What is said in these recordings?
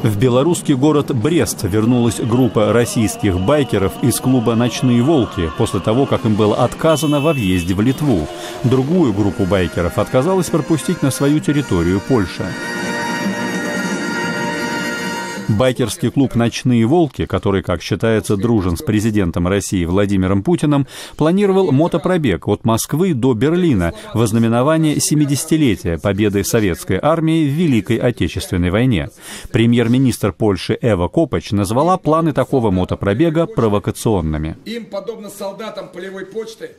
В белорусский город Брест вернулась группа российских байкеров из клуба «Ночные волки» после того, как им было отказано во въезде в Литву. Другую группу байкеров отказалась пропустить на свою территорию Польша. Байкерский клуб «Ночные волки», который, как считается, дружен с президентом России Владимиром Путиным, планировал мотопробег от Москвы до Берлина в ознаменование 70-летия победы советской армии в Великой Отечественной войне. Премьер-министр Польши Эва Копач назвала планы такого мотопробега провокационными. Им, подобно солдатам полевой почты,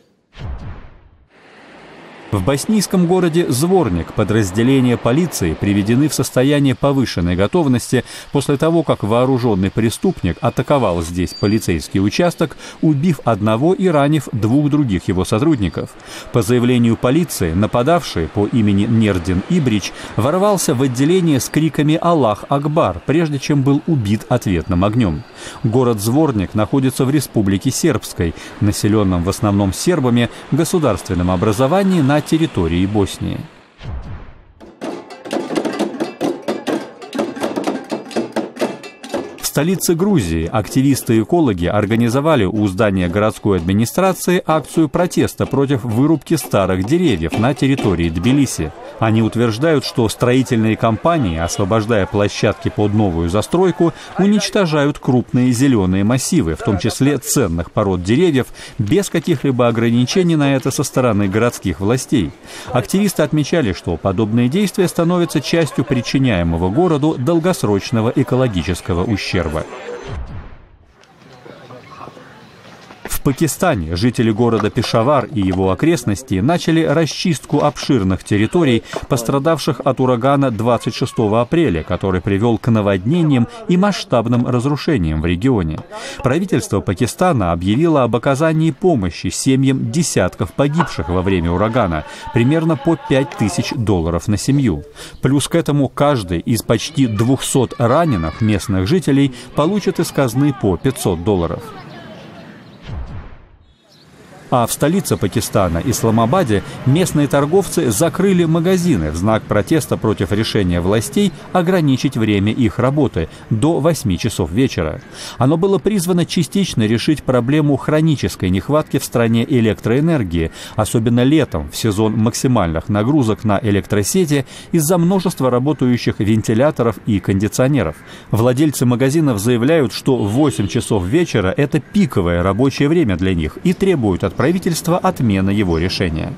В боснийском городе Зворник подразделения полиции приведены в состояние повышенной готовности после того, как вооруженный преступник атаковал здесь полицейский участок, убив одного и ранив двух других его сотрудников. По заявлению полиции, нападавший по имени Нердин Ибрич ворвался в отделение с криками «Аллах Акбар», прежде чем был убит ответным огнем. Город Зворник находится в Республике Сербской, населенном в основном сербами, государственном образовании на территории Боснии. В столице Грузии активисты-экологи организовали у здания городской администрации акцию протеста против вырубки старых деревьев на территории Тбилиси. Они утверждают, что строительные компании, освобождая площадки под новую застройку, уничтожают крупные зеленые массивы, в том числе ценных пород деревьев, без каких-либо ограничений на это со стороны городских властей. Активисты отмечали, что подобные действия становятся частью причиняемого городу долгосрочного экологического ущерба. В Пакистане жители города Пешавар и его окрестностей начали расчистку обширных территорий, пострадавших от урагана 26 апреля, который привел к наводнениям и масштабным разрушениям в регионе. Правительство Пакистана объявило об оказании помощи семьям десятков погибших во время урагана, примерно по $5000 на семью. Плюс к этому каждый из почти 200 раненых местных жителей получит из казны по $500. А в столице Пакистана, Исламабаде, местные торговцы закрыли магазины в знак протеста против решения властей ограничить время их работы до 8 часов вечера. Оно было призвано частично решить проблему хронической нехватки в стране электроэнергии, особенно летом, в сезон максимальных нагрузок на электросети из-за множества работающих вентиляторов и кондиционеров. Владельцы магазинов заявляют, что 8 часов вечера – это пиковое рабочее время для них и требуют от правительства отмены его решения.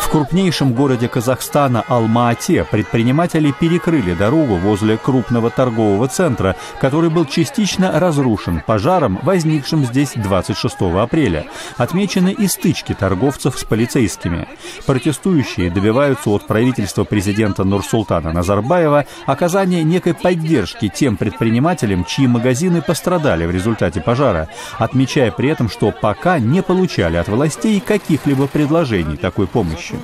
В крупнейшем городе Казахстана Алма-Ате предприниматели перекрыли дорогу возле крупного торгового центра, который был частично разрушен пожаром, возникшим здесь 26 апреля. Отмечены и стычки торговцев с полицейскими. Протестующие добиваются от правительства президента Нурсултана Назарбаева оказания некой поддержки тем предпринимателям, чьи магазины пострадали в результате пожара, отмечая при этом, что пока не получали от властей каких-либо предложений такой помощи.